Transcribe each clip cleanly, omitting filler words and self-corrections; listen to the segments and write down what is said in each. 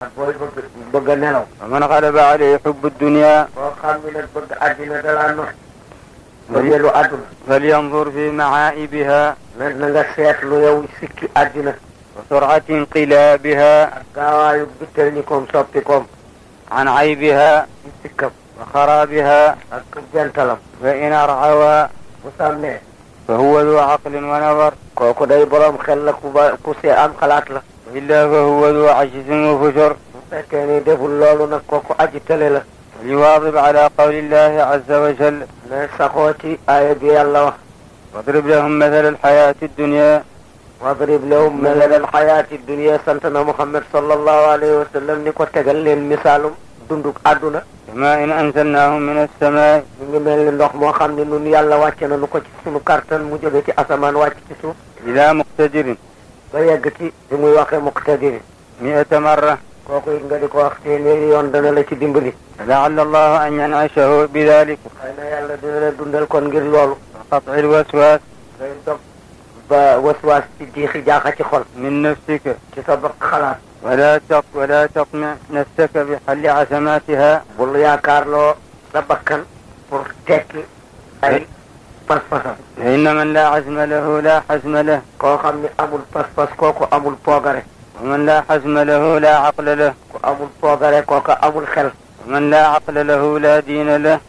ومن غلب عليه حب الدنيا فلينظر في معائبها وسرعة انقلابها عن عيبها وخرابها، فإن أرعوا فهو ذو عقل ونظر، وإلا فهو ذو عجز وفجر. ليواظب على قول الله عز وجل: واضرب لهم مثل الحياة الدنيا. سنتنا محمد صلى الله عليه وسلم نكو تغلين مثال دندق أدنى كما إن أنزلناه من السماء إلى مقتدر 100 مرة، لعل الله أن ينعشه بذلك قطع الوسواس من نفسك، ولا تطمع نفسك بحل عثماتها. فإن من لا عزم له لا حزم له، ومن لا حزم له لا عقل له، ومن لا عقل له لا دين له،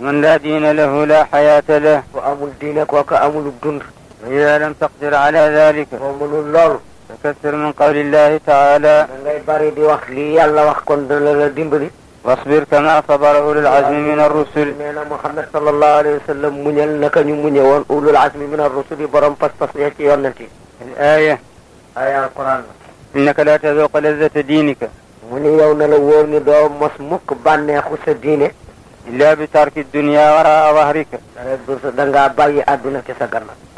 ومن لا دين له لا حياة له. وإذا لم تقدر على ذلك فكثر من قول الله تعالى: واصبر كما صبر أولو العزم من الرسل. محمد صلى الله عليه وسلم منيل نكا نمنيون أولو العزم من الرسل برم فاستصيحي يوننتي. الآية آية القرآن: إنك لا تذوق لذة دينك مني يوم لورني دوم مسموك باني خس الدين إلا بترك الدنيا وراء ظهرك،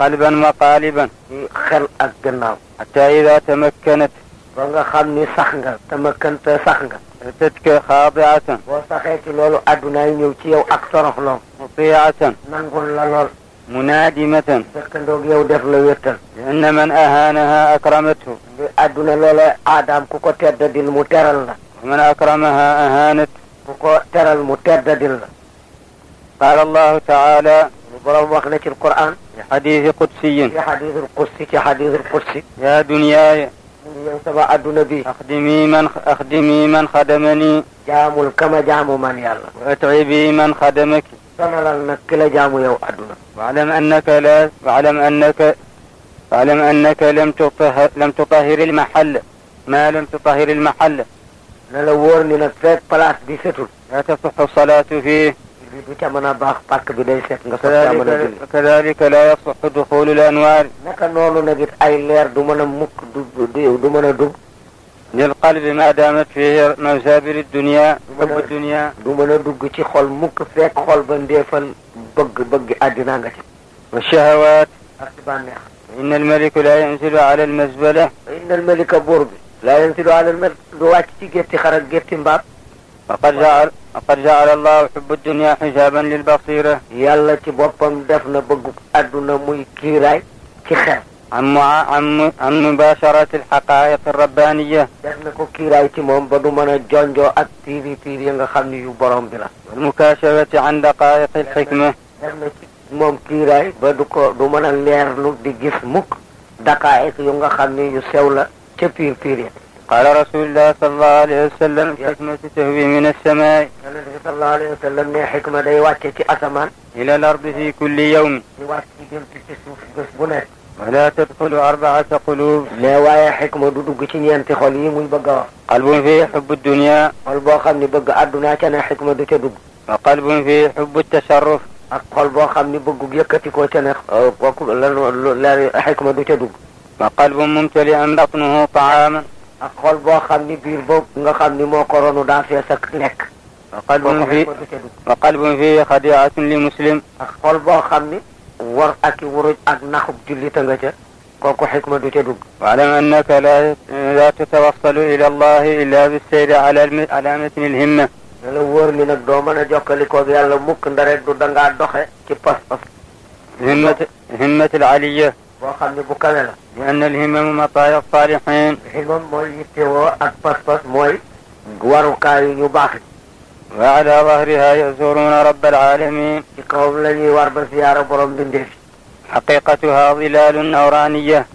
قلبا وقالبا، حتى إذا تمكنت أتتك خاضعة مطيعة منادمة، لأن من أهانها أكرمته، ومن أكرمها أهانت. قال الله تعالى في القرآن في حديث قدسي: حديث القدسي: يا دنياي أخدمي من خدمني، وأتعبي من خدمك، واعلم أنك لم تطهر المحل ما لم تطهر المحل، لا تصح الصلاة فيه، كذلك لا يصح دخول الأنوار للقلب ما دامت فيه مزابر الدنيا، حب الدنيا، والشهوات. إن الملك لا ينزل على المزبلة، إن الملك بورب لا ينزل على المزبلة. وقد جعل الله حب الدنيا حجابا للبصيرة، يلا تبوبم دفن بقك أدنى مي كيراي تخير عن مباشرة الحقائق الربانية، دفن كيراي تمام بدو من جونجو أكتيري ينغ خمني يبرم بلا، والمكاشفة عن دقائق الحكمة، دفن مام كيراي بدو دو من اللير نوك دي جسمك دقائق ينغ خمني يسولا تبير. قال رسول الله صلى الله عليه وسلم: الحكمة تهوي من السماء، صلى الله عليه وسلم ني حكمة داي واتي أسمان إلى الأرض في كل يوم، ولا تدخل 4 قلوب. لا واي حكمة دودو غتي ينتي خولي موي بغا قلب فيه حب الدنيا، قلب بو خامني بغ ادنا كان حكمة دو تي دوغ، وقلب فيه حب التشرف، قلب بو خامني بغ يكتي كو تي كوكو لا حكمة دو تي دوغ، وقلب ممتلئ بطنه طعاما، قلب بو خامني بير بو nga xamni moko ronu da fess ak nek، وقلب فيه خديعة لمسلم، قلب بو خامني ور ak wuruj ak naxub julita nga ca كوكو حكمة دو تدوغ. واعلم أنك لا تتوصل إلى الله إلا بالسير على متن الهمة. لو ورني نك دو مانا جوكالي كو يالا موك ندارك دو دانغا دوخه ci pass pass همة العلية boo xam ne bu kawe la. لأن الهمم مطايا الصالحين. himam mooy yittewoo ak pas-pas mooy warukaayu ñu baax. وعلى ظهرها يزورون رب العالمين. ci kawam la ñuy war ba ziyaara borom bindee fi. حقيقتها ظلال نورانية.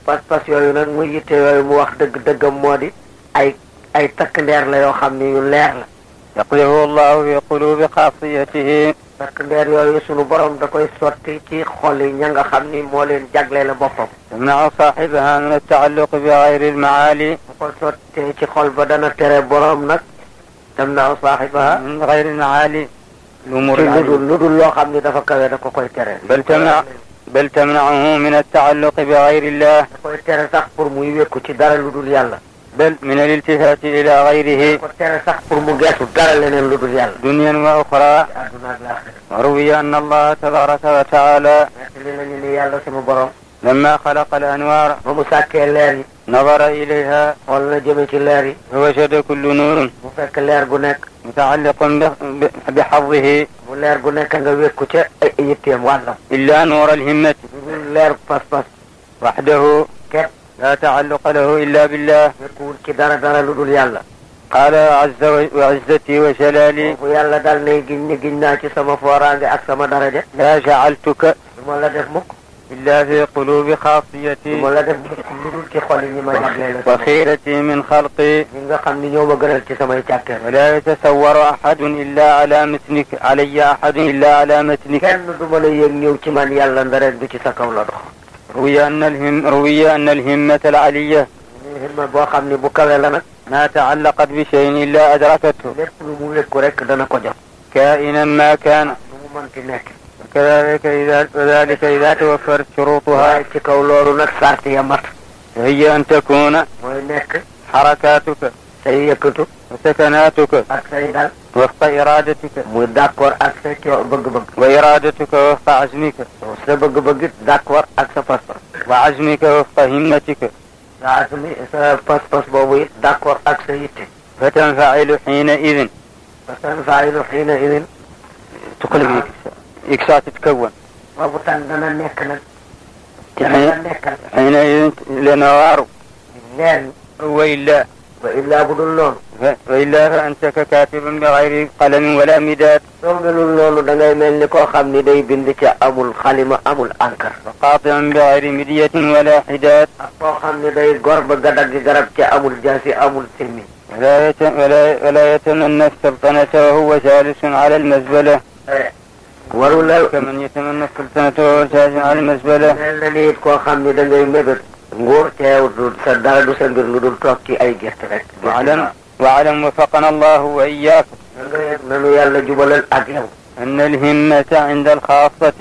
pas-pas yooyu nag muy yitte yooyu mu wax dëgg-dëggam moo di ay takk ndeer la yoo xam ni yu leer la. يقذفه الله في قلوب خاصيته. takk ndeer yooyu sunu borom da koy sotti ci xol yi ña nga xam ni moo leen jagle la boppam. تمنع صاحبها من التعلق بغير المعالي. bu ko sottee ci xol ba dana tere borom nag. تمنع صاحبها من غير المعالي. الأمور lu dul loo xam ni dafa kawe da ko koy tere. بل تمنعه من التعلق بغير الله. da koy tere sax pour muy wékku ci dara lu dul yàlla. بل من الالتفات إلى غيره. da ko tere sax pour mu geesu dara leneen lu dul yàlla. دنيا وأخرى. àdduna ak laaxira. وروي أن الله تبارك وتعالى li nañu ni yàlla sunu borom. لما خلق الأنوار ba mu sàkkee leer yi. نظر إليها xool na jëme ci leer yi. فوجد كل نور mu fekk leer gu nekk. متعلق بحظه mu leer gu nekk nga wékku ca ay yitteem wàllam. إلا نور الهمة leer pas-pas. وحده képp لا تعلق له إلا بالله. wékkuwul ci dara lu dul yàlla. قال عز وعزتي وجلالي foofu yàlla dal ne giñ naa ci sama fooraange ak sama daraja. لا جعلتك du ma la def mukk. إلا في قلوب du خاصيتي ma la def mukk lu dul ci xol yi ñi ma jagleel la. وخيرتي من خلقي. ñi nga xam ni ñoo ma gënal ci samay càkkeer. ولا يتصور أحد إلا على متنك علي أحد إلا على متنك. kenn du ma la yëg ñëw ci man yàlla ndareen du ci sa kaw la dox. روي أن الهمة العلية himma boo xam ni bu kawe la nag. ما تعلقت بشيء إلا أدركته lépp lu mu wékku rek dana ko jot. كائنا ما كان. lu mu mënti nekk. وذلك إذا توفرت شروطها. waaye ci kaw loolu nag sart ya mat. فهي أن تكون mooy nekk. حركاتك say yëkkatu. وسكناتك ak say dal. وفق إرادتك. muy d'accord ak sa bëgg-bëgg. وإرادتك وفق عزمك. sa bëgg-bëgg it d'accord ak sa pas-pas. وعزمك وفق همتك. sa asmi sa pas-pas boobu it d'accord ak sa yitte. فتنفعل حينئذ. fatanfa'ilu xiina idin. تقلب إكسات تتكون. boobu tan dana nekk nag. dana nekkal. حينئذ لنوار. leer وإلا ba illaa bu dul loolu. وإلا فأنت ككاتب بغير قلم ولا مداد. soo melul loolu da ngay mel ni koo xam ni day bind ca amul xalima amul encre. وقاطع بغير مدية ولا حداد. ak koo xam ni day gor ba gadag garab ca amul jaasi amul silmi. ولا يتمنى السلطنة وهو جالس على المزبلة. warul la كمن يتمنى السلطنة وهو جالس على المزبلة. mel na ni it koo xam ni da ngay mébét nguur teewut du sa dara du sa mbir lu dul toog ci ay gerte rek. واعلم وفقنا الله وإياك nga yëg nanu yàlla jubalal ak yow. أن الهمة عند الخاصة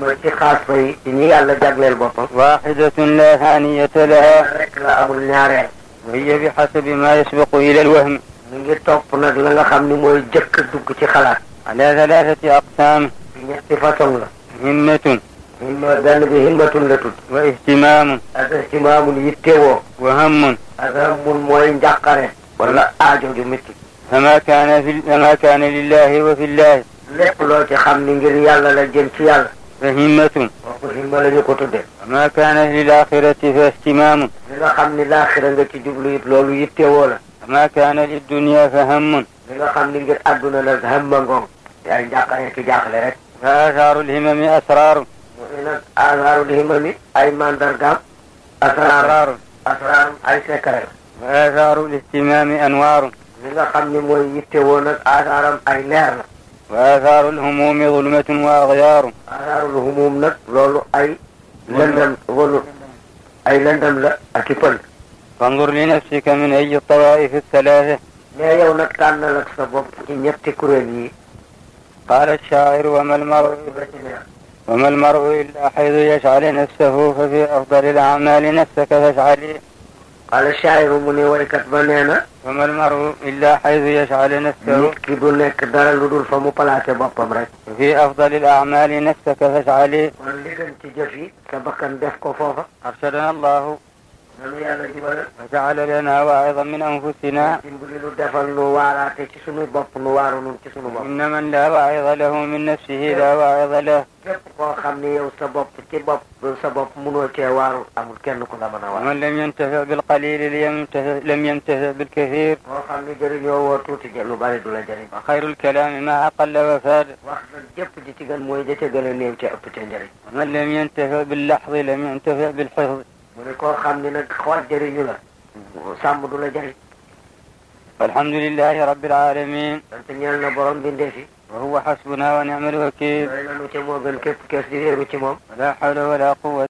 ma ci xaas ba yi ci ñi yàlla jagleel boppam. واحدة لا ثانية لها. rek la amul ñaareel. وهي بحسب ما يسبق إلى الوهم. mi ngi topp nag la nga xam ni mooy jëkk dugg ci xalaat. على 3 أقسام. ñetti façon la. همة benn bi himmatun la tudd. واهتمام ak ihtimaamun yittewoo. وهم. ak hammun mooy njàqare. wala aajo ju métti. فما كان لله وفي الله. lépp loo ci xam ni ngir yàlla la jëm ci yàlla. فهمة. kooku himma la ñu ko tuddee. وما كان للآخرة فاهتمام. li nga xam ni laaxira nga ci jublu it loolu yittewoo la. وما كان للدنيا فهم. li nga xam ni ngir àdduna nag hamma ngoom. yaay njàqare ki jaaxle rek. فآثار الهمم أسرار. mooy nag asaarul himami ay mandargaam. asraar ay secret. وآثار الاهتمام أنوار. li nga xam ni mooy yittewoo nag asaaram ay leer la. وآثار الهموم ظلمة وأغيار. asaarul humum nag loolu ay lëndam wala ay lëndam la ak i pël. فانظر لنفسك من أي الطوائف الثلاثة. mais yow nag tànnal ak sa bopp ci ñetti kuréel yi. قال الشاعر وما المرء إلا حيث يشعل نفسه ففي أفضل الأعمال نفسك فاشعلي. قال الشاعر mu ne waykat ba nee na. وما المرء إلا حيث يشعل نفسه. nit ki du nekk dara lu dul fa mu placé boppam rek. ففي أفضل الأعمال نفسك فاشعلي. kon li gën ci jëf yi sa bakkan def ko foofa. أرشدنا الله nanu yàlla jubal وجعل لنا واعظا من أنفسنا dimbali nu defal nu waaraate ci sunu bopp nu waaru nun ci sunu bopp إن من لا واعظ له من نفسه لا واعظ له képp koo xam ne yow sa bopp ci bopp sa bopp munoo cee waaru amul kenn ku la mën a waar ومن لم ينتفع بالقليل لم ينتفع بالكثير koo xam ne jëriñoo woo tuuti lu bari du la jëriñ وخير الكلام ما أقل وفاد wax na jëpp ji ci gën mooy ja ca gën a néew ca ëpp ca njëriñ ومن لم ينتفع باللحظ لم ينتفع بالحفظ mu ne koo xam ne nag xool jëriñu la sàmm du la jëriñ والحمد لله رب العالمين sant ñeel na borom bindee fi وهو حسبنا ونعم الوكيل doy na nu ca moo gën képp kees di wéeru ci moom ولا حول ولا قوة